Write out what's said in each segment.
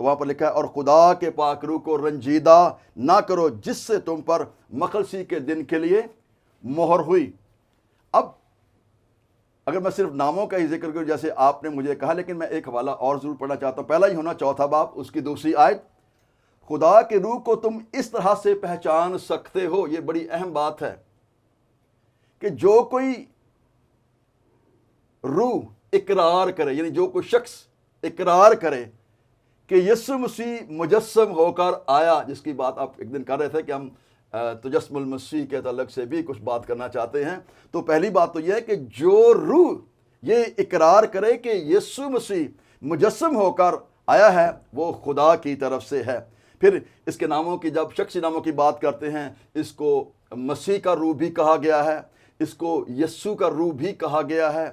تو وہاں پر لکھا ہے اور خدا کے پاک روح کو رنجیدہ نہ کرو جس سے تم پر مخلصی کے دن کے لیے مہر ہوئی۔ اب اگر میں صرف ناموں کا ہی ذکر کروں جیسے آپ نے مجھے کہا، لیکن میں ایک حوالہ اور ضرور پڑھنا چاہتا ہوں، پہلا ہی ہونا 4 باب اس کی 2 آیت، خدا کے روح کو تم اس طرح سے پہچان سکتے ہو۔ یہ بڑی اہم بات ہے کہ جو کوئی روح اقرار کرے، یعنی جو کوئی شخص اقرار کرے کہ یسوع مسیح مجسم ہو کر آیا، جس کی بات آپ ایک دن کر رہے تھے کہ ہم تجسم المسیح کے تعلق سے بھی کچھ بات کرنا چاہتے ہیں، تو پہلی بات تو یہ ہے کہ جو روح یہ اقرار کرے کہ یسوع مسیح مجسم ہو کر آیا ہے وہ خدا کی طرف سے ہے۔ پھر اس کے ناموں کی جب شخصی ناموں کی بات کرتے ہیں، اس کو مسیح کا روح بھی کہا گیا ہے، اس کو یسوع کا روح بھی کہا گیا ہے،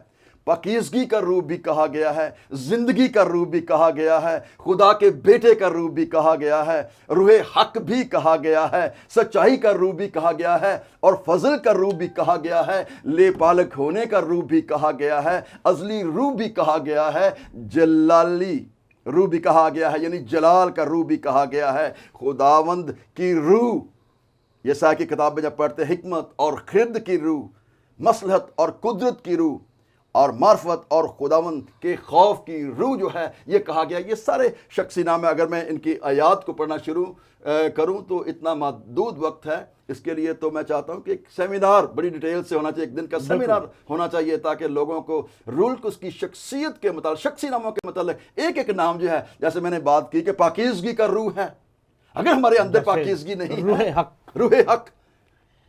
پاکیزگی کا روح بھی کہا گیا ہے، زندگی کا روح بھی کہا گیا ہے، خدا کے بیٹے کا روح بھی کہا گیا ہے، روح حق بھی کہا گیا ہے، سچائی کا روح بھی کہا گیا ہے، اور فضل کا روح بھی کہا گیا ہے، لے پالک ہونے کا روح بھی کہا گیا ہے، ازلی روح بھی کہا گیا ہے، جلالی روح بھی کہا گیا ہے، یعنی جلال کا روح بھی کہا گیا ہے، خداوند کی روح۔ یسایا کی کتاب میں جب پڑھتے حکمت اور خرد کی روح، مصلحت اور قدرت کی روح، اور معرفت اور خداوند کے خوف کی روح جو ہے یہ کہا گیا۔ یہ سارے شخصی نام ہیں۔ اگر میں ان کی آیات کو پڑھنا شروع کروں تو اتنا محدود وقت ہے، اس کے لیے تو میں چاہتا ہوں کہ ایک سیمینار بڑی ڈیٹیل سے ہونا چاہیے، ایک دن کا سیمینار ہونا چاہیے تاکہ لوگوں کو روح القدس کی شخصیت کے متعلق، شخصی ناموں کے متعلق ایک ایک نام جو ہے، جیسے میں نے بات کی کہ پاکیزگی کا روح ہے، اگر ہمارے اندر پاکیزگی نہیں روح ہے، حق، روح حق،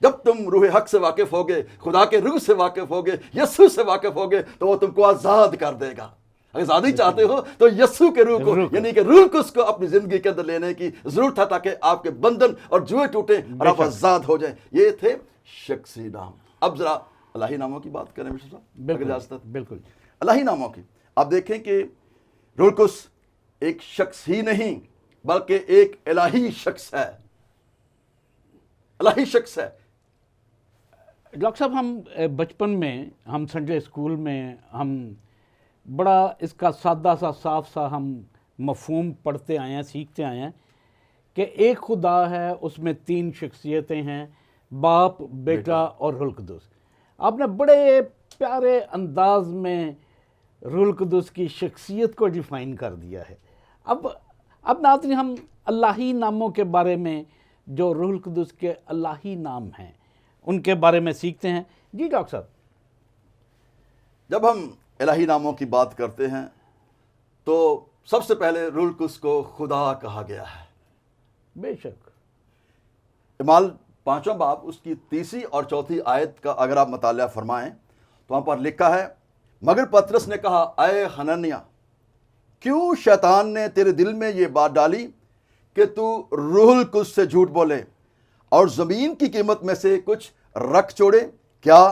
جب تم روح حق سے واقف ہوگے، خدا کے روح سے واقف ہوگے، یسوع سے واقف ہوگے، تو وہ تم کو آزاد کر دے گا۔ اگر آزادی چاہتے ہو تو یسوع کے روح کو، یعنی کہ روح القدس کو اپنی زندگی کے اندر لینے کی ضرورت ہے تاکہ آپ کے بندھن اور جوئے ٹوٹیں اور آپ آزاد ہو جائیں۔ یہ تھے شخصی نام۔ اب ذرا الہی ناموں کی بات کریں مشرف صاحب، اگر اجازت ہے۔ بالکل الہی ناموں کی آپ دیکھیں کہ روح القدس ایک شخص ہی نہیں بلکہ ایک الہی شخص ہے، الہی شخص ہے۔ ڈاکٹر صاحب، ہم بچپن میں، ہم سنڈے اسکول میں ہم بڑا اس کا سادہ سا صاف سا ہم مفہوم پڑھتے آئے ہیں، سیکھتے آئے ہیں کہ ایک خدا ہے، اس میں 3 شخصیتیں ہیں، باپ، بیٹا اور روح القدس۔ آپ نے بڑے پیارے انداز میں روح القدس کی شخصیت کو ڈیفائن کر دیا ہے۔ اب ناظرین، ہم الہی ناموں کے بارے میں، جو روح القدس کے الہی نام ہیں ان کے بارے میں سیکھتے ہیں۔ جی ڈاکٹر صاحب، جب ہم الہی ناموں کی بات کرتے ہیں تو سب سے پہلے روح القدس کو خدا کہا گیا ہے۔ بے شک اعمال 5واں باب اس کی 3 اور 4 آیت کا اگر آپ مطالعہ فرمائیں تو وہاں پر لکھا ہے، مگر پطرس نے کہا، اے حنانیہ، کیوں شیطان نے تیرے دل میں یہ بات ڈالی کہ تو روح القدس سے جھوٹ بولے اور زمین کی قیمت میں سے کچھ رکھ چھوڑے؟ کیا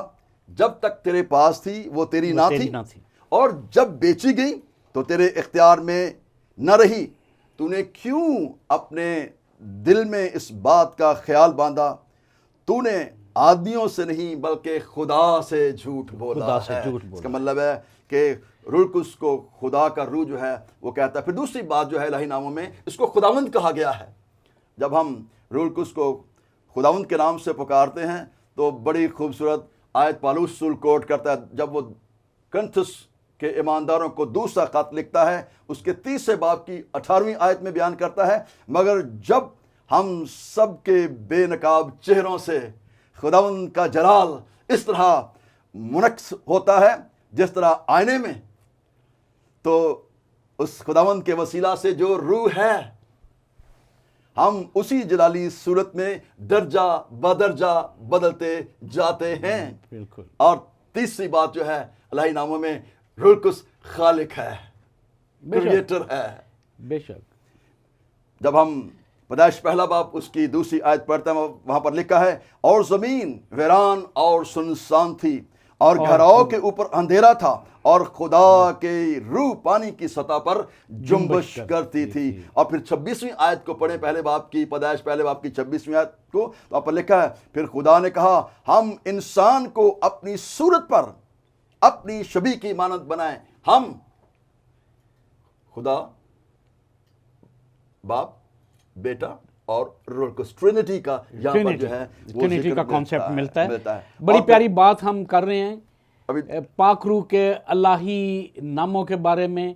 جب تک تیرے پاس تھی وہ تیری نہ تھی، اور جب بیچی گئی تو تیرے اختیار میں نہ رہی؟ تو نے کیوں اپنے دل میں اس بات کا خیال باندھا؟ تو نے آدمیوں سے نہیں بلکہ خدا سے جھوٹ بولا ہے۔ اس کا مطلب ہے کہ روح القدس کو خدا کا روح جو ہے وہ کہتا ہے۔ پھر دوسری بات جو ہے الہی ناموں میں، اس کو خداوند کہا گیا ہے۔ جب ہم روح القدس کو خداوند کے نام سے پکارتے ہیں تو بڑی خوبصورت آیت پالوس رسول کوٹ کرتا ہے جب وہ کنتھس کے ایمانداروں کو دوسرا خط لکھتا ہے، اس کے 30 باب کی 18ویں آیت میں بیان کرتا ہے، مگر جب ہم سب کے بے نقاب چہروں سے خداوند کا جلال اس طرح منعکس ہوتا ہے جس طرح آئینے میں، تو اس خداوند کے وسیلہ سے جو روح ہے، ہم اسی جلالی صورت میں درجہ بدرجہ بدلتے جاتے ہیں۔ بالکل۔ اور تیسری بات جو ہے الہی ناموں میں، روح القدس خالق ہے، کریٹر ہے۔ بے شک۔ جب ہم پیدائش 1 باب اس کی 2 آیت پڑھتے ہیں، وہاں پر لکھا ہے، اور زمین ویران اور سنسان تھی اور گھراؤں کے اوپر اندھیرا تھا، اور خدا کے روح پانی کی سطح پر جنبش کرتی تھی۔ اور پھر 26ویں آیت کو پڑھیں، پیدائش 1 باب کی 26ویں آیت کو، تو وہاں پر لکھا ہے، پھر خدا نے کہا، ہم انسان کو اپنی صورت پر اپنی شبیہ کی مانند بنائیں۔ ہم خدا باپ، بیٹا اور روح القدس، ٹرینٹی کا یہاں پر جو ہے وہ ٹرینٹی ذکر کا کانسیپٹ ملتا ہے۔ ملتا ہے۔ بڑی اور پیاری بات ہم کر رہے ہیں ابھی پاک روح کے الہی ناموں کے بارے میں۔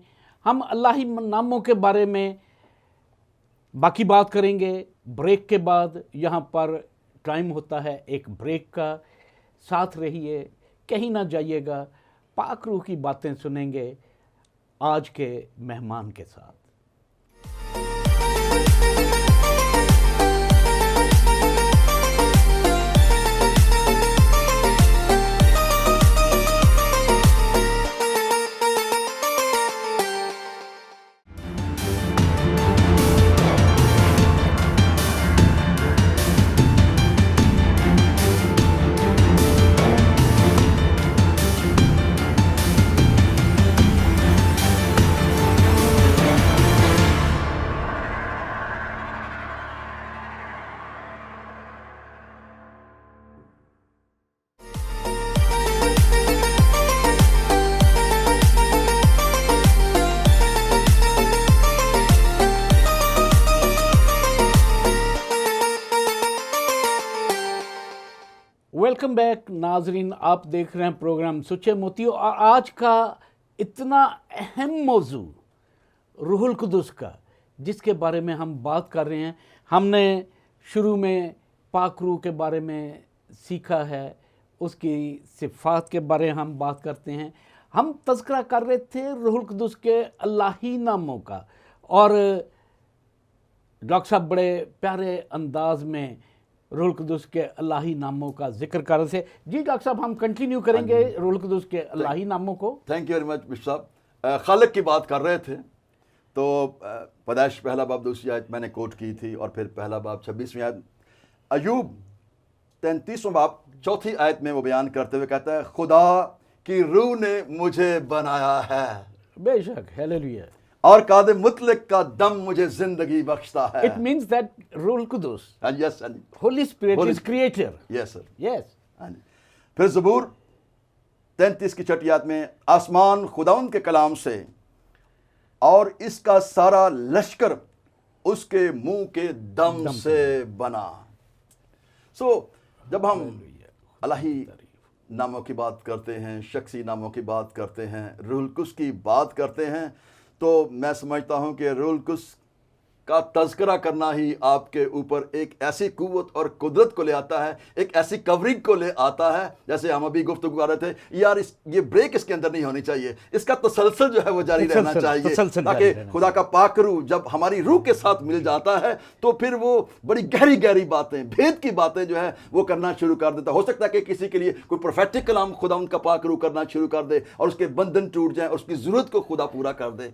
ہم الہی ناموں کے بارے میں باقی بات کریں گے بریک کے بعد۔ یہاں پر ٹائم ہوتا ہے ایک بریک کا، ساتھ رہیے، کہیں نہ جائیے گا، پاک روح کی باتیں سنیں گے آج کے مہمان کے ساتھ۔ ویلکم بیک ناظرین، آپ دیکھ رہے ہیں پروگرام سچے موتیوں، اور آج کا اتنا اہم موضوع روح القدس کا، جس کے بارے میں ہم بات کر رہے ہیں۔ ہم نے شروع میں پاک روح کے بارے میں سیکھا ہے، اس کی صفات کے بارے میں ہم بات کرتے ہیں۔ ہم تذکرہ کر رہے تھے روح القدس کے الہی ناموں کا، اور ڈاکٹر صاحب بڑے پیارے انداز میں روح القدس کے الہی ناموں کا ذکر کر رہے تھے۔ جی ڈاکٹر صاحب، ہم کنٹینیو کریں گے روح القدس کے الہی ناموں کو۔ Thank you very much bishop صاحب۔ خالق کی بات کر رہے تھے تو پیدائش پہلا باب 2 آیت میں نے کوٹ کی تھی، اور پھر پہلا باب 26 آیت۔ ایوب 33 باب 4 آیت میں وہ بیان کرتے ہوئے کہتا ہے، خدا کی روح نے مجھے بنایا ہے، بے شک، ہیلیلویا۔ اور قادم مطلق کا دم مجھے زندگی بخشتا ہے۔ It means that روح القدس، یس Holy Spirit is creator. Yes sir. Yes. پھر زبور 33 کی 6 آیت میں، آسمان خداوند کے کلام سے اور اس کا سارا لشکر اس کے منہ کے دم سے بنا۔ جب ہم الہی ناموں کی بات کرتے ہیں، شخصی ناموں کی بات کرتے ہیں، روح القدس کی بات کرتے ہیں، تو میں سمجھتا ہوں کہ روح القدس کا تذکرہ کرنا ہی آپ کے اوپر ایک ایسی قوت اور قدرت کو لے آتا ہے، ایک ایسی کورنگ کو لے آتا ہے۔ جیسے ہم ابھی گفتگو کر رہے تھے، یار یہ بریک اس کے اندر نہیں ہونی چاہیے، اس کا تسلسل جو ہے وہ جاری رہنا چاہیے، تاکہ خدا کا پاک روح جب ہماری روح کے ساتھ مل جاتا ہے تو پھر وہ بڑی گہری گہری باتیں، بھید کی باتیں جو ہے وہ کرنا شروع کر دیتا ہے۔ ہو سکتا ہے کہ کسی کے لیے کوئی پروفیٹک کلام خدا ان کا پاک روح کرنا شروع کر دے، اور اس کے بندھن ٹوٹ جائیں، اور اس کی ضرورت کو خدا پورا کر دے۔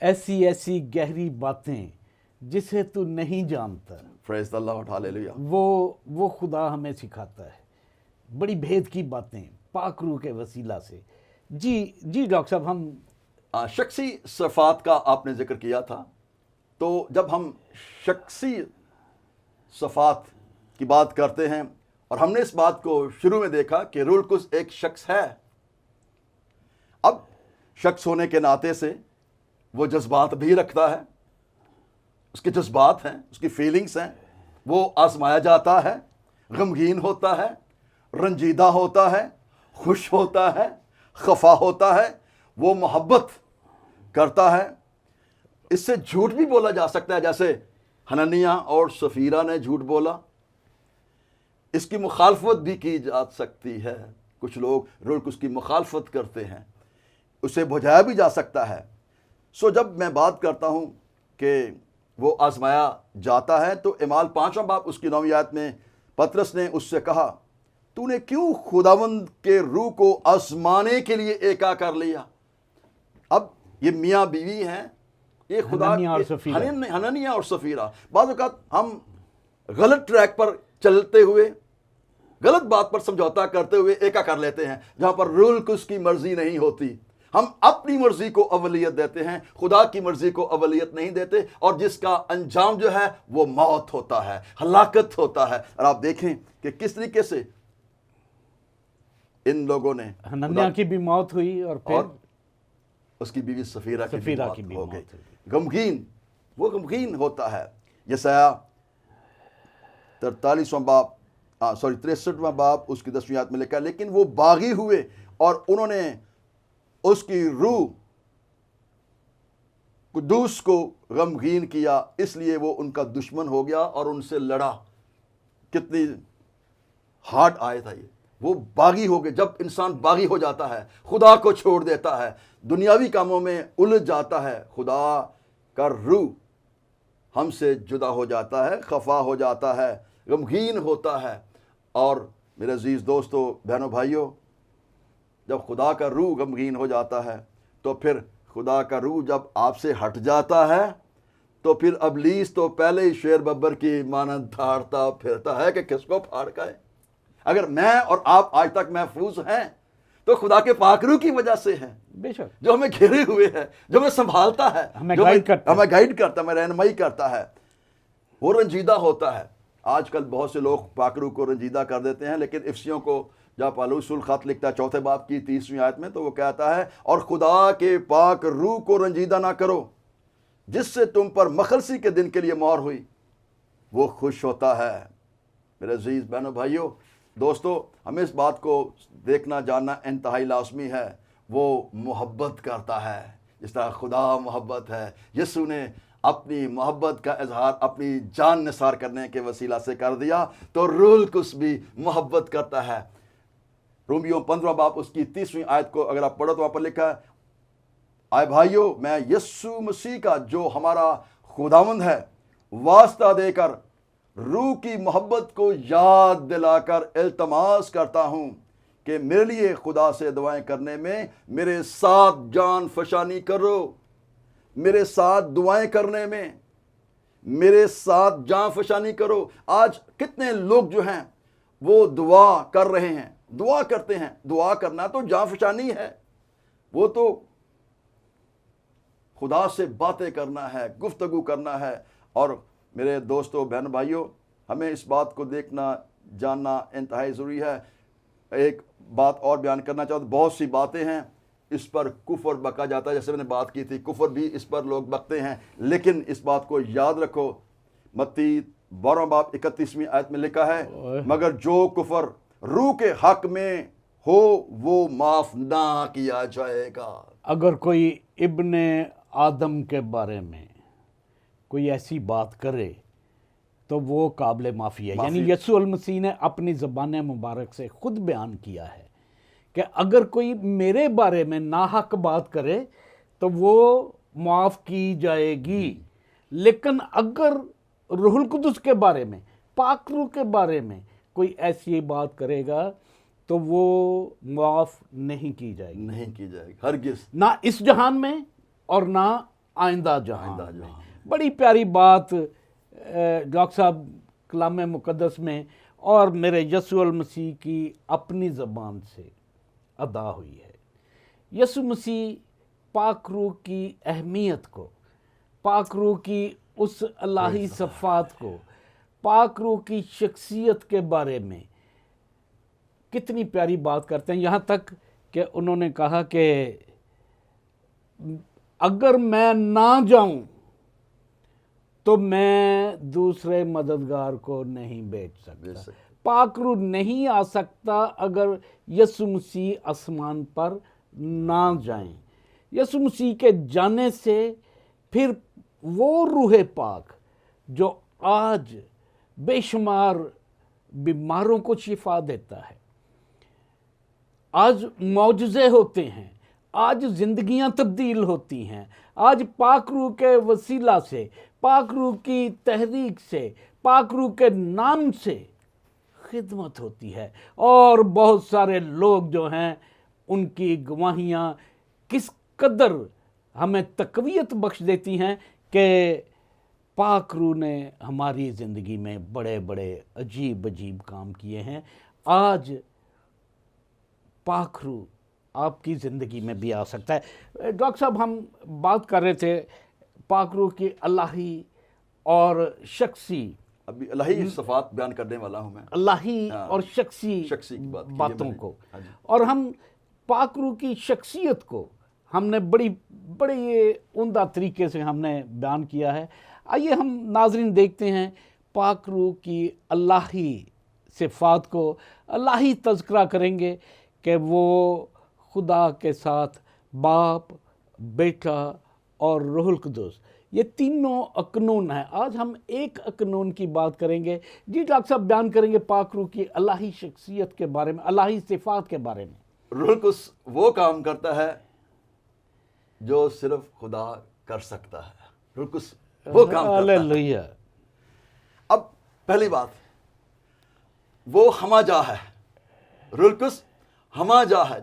ایسی گہری باتیں جسے تو نہیں جانتا، پریز دی لارڈ، ہاللیلویا، وہ خدا ہمیں سکھاتا ہے، بڑی بھید کی باتیں پاک روح کے وسیلہ سے۔ جی ڈاکٹر صاحب، ہم شخصی صفات کا آپ نے ذکر کیا تھا، تو جب ہم شخصی صفات کی بات کرتے ہیں، اور ہم نے اس بات کو شروع میں دیکھا کہ روح القدس ایک شخص ہے۔ اب شخص ہونے کے ناطے سے وہ جذبات بھی رکھتا ہے، اس کے جذبات ہیں، اس کی فیلنگز ہیں، وہ آزمایا جاتا ہے، غمگین ہوتا ہے، رنجیدہ ہوتا ہے، خوش ہوتا ہے، خفا ہوتا ہے، وہ محبت کرتا ہے۔ اس سے جھوٹ بھی بولا جا سکتا ہے، جیسے حنانیہ اور سفیرہ نے جھوٹ بولا۔ اس کی مخالفت بھی کی جا سکتی ہے، کچھ لوگ روح القدس کی مخالفت کرتے ہیں، اسے بجھایا بھی جا سکتا ہے۔ جب میں بات کرتا ہوں کہ وہ آزمایا جاتا ہے، تو اعمال 5 باب اس کی 9 آیت میں پطرس نے اس سے کہا، تو نے کیوں خداوند کے روح کو آزمانے کے لیے ایکا کر لیا؟ اب یہ میاں بیوی ہیں، یہ خدا حنانیہ اور سفیرہ۔ بعض اوقات ہم غلط ٹریک پر چلتے ہوئے، غلط بات پر سمجھوتا کرتے ہوئے ایکا کر لیتے ہیں، جہاں پر روح القدس کی مرضی نہیں ہوتی۔ ہم اپنی مرضی کو اولیت دیتے ہیں، خدا کی مرضی کو اولیت نہیں دیتے، اور جس کا انجام جو ہے وہ موت ہوتا ہے، ہلاکت ہوتا ہے۔ اور آپ دیکھیں کہ کس طریقے سے ان لوگوں نے، حنانیہ کی بھی موت ہوئی، اور پھر اس کی بیوی سفیرہ کی بھی موت ہو گئی۔ ہوئی۔ غمگین وہ غمگین ہوتا ہے۔ یسایہ 43واں باب 63واں باب اس کی 10ویں آیت میں لکھا ہے، لیکن وہ باغی ہوئے اور انہوں نے اس کی روح قدوس کو غمگین کیا، اس لیے وہ ان کا دشمن ہو گیا اور ان سے لڑا۔ کتنی ہارڈ آیت ہے یہ۔ وہ باغی ہو گئے۔ جب انسان باغی ہو جاتا ہے، خدا کو چھوڑ دیتا ہے، دنیاوی کاموں میں الجھ جاتا ہے، خدا کا روح ہم سے جدا ہو جاتا ہے، خفا ہو جاتا ہے، غمگین ہوتا ہے۔ اور میرے عزیز دوستو، بہنوں بھائیوں، جب خدا کا روح غمگین ہو جاتا ہے تو پھر خدا کا روح جب آپ سے ہٹ جاتا ہے تو پھر ابلیس تو پہلے ہی شیر ببر کی مانند دھاڑتا پھرتا ہے کہ کس کو پھاڑ کا ہے۔ اگر میں اور آپ آج تک محفوظ ہیں تو خدا کے پاک روح کی وجہ سے ہیں، بے شک، جو ہمیں گھیرے ہوئے ہے، جو ہمیں سنبھالتا ہے، ہمیں جو گائیڈ کرتا ہے، ہمیں گائیڈ کرتا ہے، ہمیں رہنمائی کرتا ہے۔ وہ رنجیدہ ہوتا ہے۔ آج کل بہت سے لوگ پاک روح کو رنجیدہ کر دیتے ہیں، لیکن افسیوں کو جب پالوس الخط لکھتا ہے 4 باب کی 30ویں آیت میں، تو وہ کہتا ہے اور خدا کے پاک روح کو رنجیدہ نہ کرو جس سے تم پر مخلصی کے دن کے لیے مہر ہوئی، وہ خوش ہوتا ہے۔ میرے عزیز بہنوں بھائیوں دوستو، ہمیں اس بات کو دیکھنا جاننا انتہائی لازمی ہے۔ وہ محبت کرتا ہے جس طرح خدا محبت ہے۔ یسوع نے اپنی محبت کا اظہار اپنی جان نثار کرنے کے وسیلہ سے کر دیا، تو روح القدس بھی محبت کرتا ہے۔ رومیوں 15 باب اس کی 30ویں آیت کو اگر آپ پڑھو تو وہاں پر لکھا ہے، آئے بھائیو، میں یسوع مسیح کا جو ہمارا خداوند ہے واسطہ دے کر روح کی محبت کو یاد دلا کر التماس کرتا ہوں کہ میرے لیے خدا سے دعائیں کرنے میں میرے ساتھ جان فشانی کرو۔ میرے ساتھ دعائیں کرنے میں میرے ساتھ جان فشانی کرو۔ آج کتنے لوگ جو ہیں وہ دعا کر رہے ہیں، دعا کرتے ہیں۔ دعا کرنا تو جان فشانی ہے، وہ تو خدا سے باتیں کرنا ہے، گفتگو کرنا ہے۔ اور میرے دوستو بہن بھائیوں، ہمیں اس بات کو دیکھنا جاننا انتہائی ضروری ہے۔ ایک بات اور بیان کرنا چاہتا ہوں، بہت سی باتیں ہیں اس پر کفر بکا جاتا ہے، جیسے میں نے بات کی تھی، کفر بھی اس پر لوگ بکتے ہیں، لیکن اس بات کو یاد رکھو، متی 12 باب 31ویں آیت میں لکھا ہے، مگر جو کفر روح کے حق میں ہو وہ معاف نہ کیا جائے گا۔ اگر کوئی ابن آدم کے بارے میں کوئی ایسی بات کرے تو وہ قابل معافی ہے۔ یعنی یسوع المسیح نے اپنی زبان مبارک سے خود بیان کیا ہے کہ اگر کوئی میرے بارے میں ناحق بات کرے تو وہ معاف کی جائے گی، لیکن اگر روح القدس کے بارے میں، پاک روح کے بارے میں کوئی ایسی بات کرے گا تو وہ معاف نہیں کی جائے گی، نہیں کی جائے گی ہرگز، نہ اس جہان میں اور نہ آئندہ جہان میں۔ بڑی پیاری بات ڈاکٹر صاحب کلام مقدس میں اور میرے یسوع المسیح کی اپنی زبان سے ادا ہوئی ہے۔ یسوع مسیح پاک روح کی اہمیت کو، پاک روح کی اس الہی صفات کو، پاک روح کی شخصیت کے بارے میں کتنی پیاری بات کرتے ہیں، یہاں تک کہ انہوں نے کہا کہ اگر میں نہ جاؤں تو میں دوسرے مددگار کو نہیں بھیج سکتا۔ پاک روح نہیں آ سکتا اگر یسوع مسیح آسمان پر نہ جائیں۔ یسوع مسیح کے جانے سے پھر وہ روح پاک جو آج بے شمار بیماروں کو شفا دیتا ہے، آج معجزے ہوتے ہیں، آج زندگیاں تبدیل ہوتی ہیں، آج پاک روح کے وسیلہ سے، پاک روح کی تحریک سے، پاک روح کے نام سے خدمت ہوتی ہے، اور بہت سارے لوگ جو ہیں ان کی گواہیاں کس قدر ہمیں تقویت بخش دیتی ہیں کہ پاک روح نے ہماری زندگی میں بڑے بڑے عجیب عجیب کام کیے ہیں۔ آج پاک روح آپ کی زندگی میں بھی آ سکتا ہے۔ ڈاکٹر صاحب، ہم بات کر رہے تھے پاک روح کی الہی اور شخصی، ابھی الہی صفات بیان کرنے والا ہوں میں، الہی اور شخصی شخصی کی بات باتوں کو، اور ہم پاک روح کی شخصیت کو ہم نے بڑی عمدہ طریقے سے ہم نے بیان کیا ہے۔ آئیے ہم ناظرین دیکھتے ہیں پاک روح کی الہی صفات کو، الہی تذکرہ کریں گے کہ وہ خدا کے ساتھ باپ، بیٹا اور روح القدس، یہ تینوں اکنون ہیں۔ آج ہم ایک اکنون کی بات کریں گے۔ جی ڈاکٹر صاحب بیان کریں گے پاک روح کی الہی شخصیت کے بارے میں، الہی صفات کے بارے میں۔ روح القدس وہ کام کرتا ہے جو صرف خدا کر سکتا ہے۔ روح القدس وہ کام کرتا ہے۔ ہاللیلویہ۔ اب پہلی بات، وہ ہما جا ہے۔ روح القدس ہما جا ہے،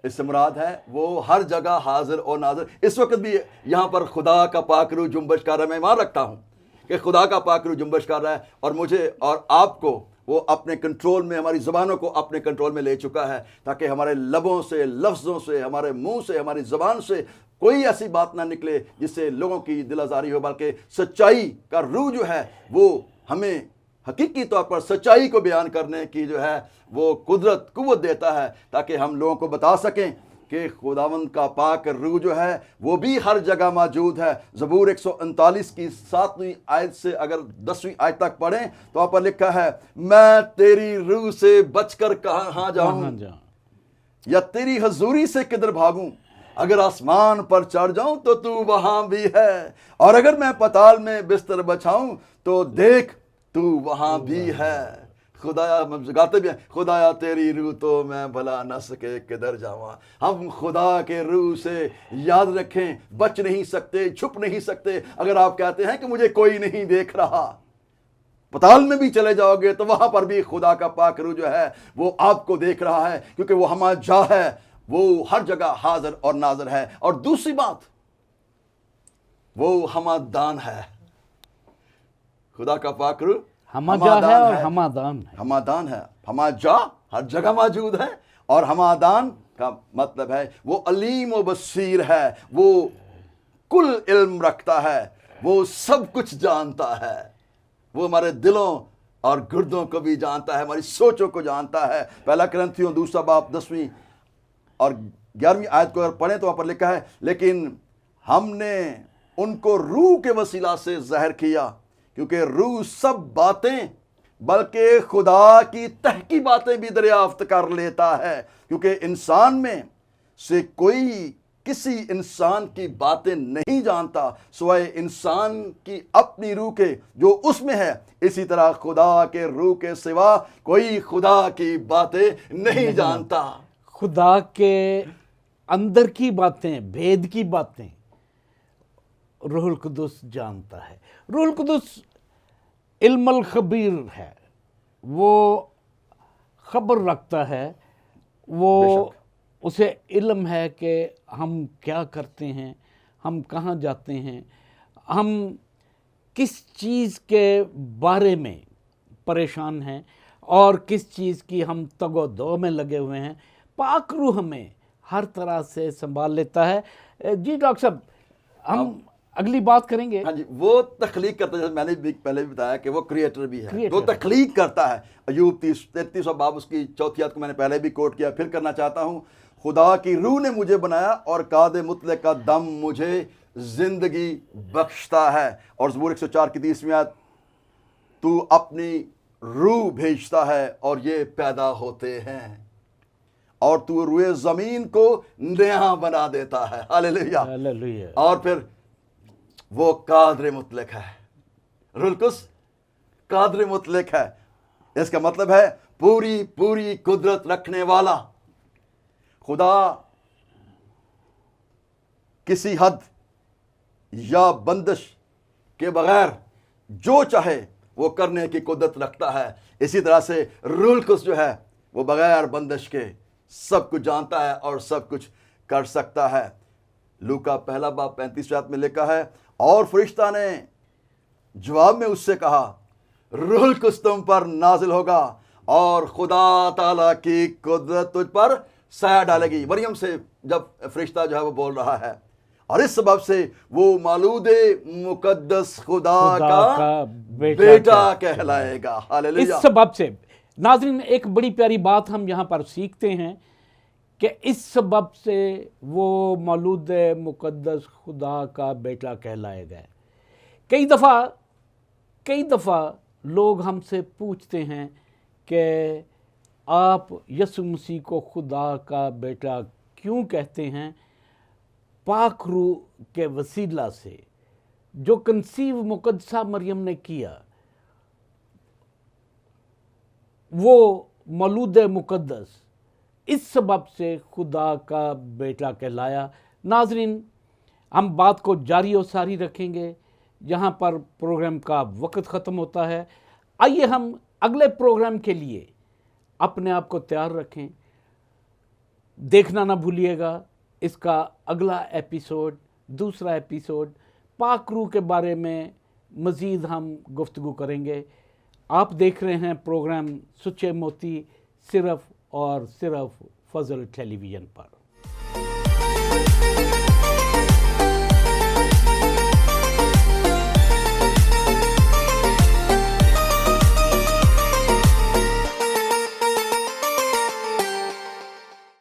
اس سے مراد ہے وہ ہر جگہ حاضر اور ناظر۔ اس وقت بھی یہاں پر خدا کا پاک روح جنبش کر رہا ہے۔ میں ایمان رکھتا ہوں کہ خدا کا پاک روح جنبش کر رہا ہے، اور مجھے اور آپ کو وہ اپنے کنٹرول میں، ہماری زبانوں کو اپنے کنٹرول میں لے چکا ہے، تاکہ ہمارے لبوں سے، لفظوں سے، ہمارے منہ سے، ہماری زبان سے کوئی ایسی بات نہ نکلے جس سے لوگوں کی دل آزاری ہو، بلکہ سچائی کا روح جو ہے وہ ہمیں حقیقی طور پر سچائی کو بیان کرنے کی جو ہے وہ قوت دیتا ہے، تاکہ ہم لوگوں کو بتا سکیں کہ خداوند کا پاک روح جو ہے وہ بھی ہر جگہ موجود ہے۔ زبور 139 کی 7ویں آیت سے اگر 10ویں آیت تک پڑھیں تو وہاں پر لکھا ہے، میں تیری روح سے بچ کر کہاں جاؤں، یا تیری حضوری سے کدھر بھاگوں؟ اگر آسمان پر چڑھ جاؤں تو تو وہاں بھی ہے، اور اگر میں پتال میں بستر بچھاؤں تو دیکھ تو وہاں بھی ہے۔ خدایا گاتے بھی ہیں، خدایا تیری روح تو میں بھلا نہ سکے کدھر جاواں۔ ہم خدا کے روح سے یاد رکھیں، بچ نہیں سکتے، چھپ نہیں سکتے۔ اگر آپ کہتے ہیں کہ مجھے کوئی نہیں دیکھ رہا، پتال میں بھی چلے جاؤ گے تو وہاں پر بھی خدا کا پاک روح جو ہے وہ آپ کو دیکھ رہا ہے، کیونکہ وہ ہما جا ہے، وہ ہر جگہ حاضر اور ناظر ہے۔ اور دوسری بات، وہ ہما دان ہے۔ خدا کا پاک روح ہما جا ہے اور ہما دان ہے۔ ہما دان ہے، ہما جا ہر جگہ موجود ہے، اور ہما دان کا مطلب ہے وہ علیم و بصیر ہے، وہ کل علم رکھتا ہے، وہ سب کچھ جانتا ہے، وہ ہمارے دلوں اور گردوں کو بھی جانتا ہے، ہماری سوچوں کو جانتا ہے۔ پہلا کرنتھیوں 2 باب 10ویں اور 11ویں آیت کو اگر پڑھیں تو وہاں پر لکھا ہے، لیکن ہم نے ان کو روح کے وسیلہ سے ظاہر کیا، کیونکہ روح سب باتیں بلکہ خدا کی تحقی باتیں بھی دریافت کر لیتا ہے، کیونکہ انسان میں سے کوئی کسی انسان کی باتیں نہیں جانتا سوائے انسان کی اپنی روح کے جو اس میں ہے، اسی طرح خدا کے روح کے سوا کوئی خدا کی باتیں نہیں جانتا۔ خدا کے اندر کی باتیں، بھید کی باتیں روح القدس جانتا ہے۔ روح القدس علم الخبیر ہے، وہ خبر رکھتا ہے، وہ اسے علم ہے کہ ہم کیا کرتے ہیں، ہم کہاں جاتے ہیں، ہم کس چیز کے بارے میں پریشان ہیں اور کس چیز کی ہم تگ و دو میں لگے ہوئے ہیں۔ پاک روح ہمیں ہر طرح سے سنبھال لیتا ہے۔ جی ڈاکٹر صاحب، ہم اگلی بات کریں گے۔ ہاں جی، وہ تخلیق کرتا ہے، جیسے میں نے بھی پہلے بھی بتایا کہ وہ کریٹر بھی ہے، وہ تخلیق کرتا ہے۔ ایوب 33 باب اس کی 4 آیت کو میں نے پہلے بھی کوٹ کیا، پھر کرنا چاہتا ہوں۔ خدا کی روح نے مجھے بنایا اور قاد مطلق کا دم مجھے زندگی بخشتا ہے۔ اور زبور 104 کی 30ویں آیت، تو اپنی روح بھیجتا ہے اور یہ پیدا ہوتے ہیں، اور تو روئے زمین کو نیا بنا دیتا ہے۔ ہاللیلویہ۔ اور پھر وہ قادر مطلق ہے، روح القدس قادر مطلق ہے۔ اس کا مطلب ہے پوری قدرت رکھنے والا۔ خدا کسی حد یا بندش کے بغیر جو چاہے وہ کرنے کی قدرت رکھتا ہے، اسی طرح سے روح القدس جو ہے وہ بغیر بندش کے سب کچھ جانتا ہے اور سب کچھ کر سکتا ہے۔ لوکا 1 باب 35 آیت میں لکھا ہے، اور فرشتہ نے جواب میں اس سے کہا، روح القدس تم پر نازل ہوگا اور خدا تعالیٰ کی قدرت تجھ پر سایہ ڈالے گی۔ مریم سے جب فرشتہ جو ہے وہ بول رہا ہے، اور اس سبب سے وہ مولود مقدس خدا کا بیٹا کہلائے گا۔ ہاللیلویہ۔ اس سبب سے ناظرین ایک بڑی پیاری بات ہم یہاں پر سیکھتے ہیں کہ اس سبب سے وہ مولود مقدس خدا کا بیٹا کہلائے گئے۔ کئی دفعہ لوگ ہم سے پوچھتے ہیں کہ آپ یسوع مسیح کو خدا کا بیٹا کیوں کہتے ہیں؟ پاک روح کے وسیلہ سے جو کنسیو مقدسہ مریم نے کیا، وہ مولود مقدس اس سبب سے خدا کا بیٹا کہلایا۔ ناظرین، ہم بات کو جاری و ساری رکھیں گے، جہاں پر پروگرام کا وقت ختم ہوتا ہے۔ آئیے ہم اگلے پروگرام کے لیے اپنے آپ کو تیار رکھیں۔ دیکھنا نہ بھولیے گا اس کا اگلا ایپیسوڈ، دوسرا ایپیسوڈ پاک روح کے بارے میں مزید ہم گفتگو کریں گے۔ آپ دیکھ رہے ہیں پروگرام سچے موتی، صرف اور صرف فضل ٹیلی ویژن پر۔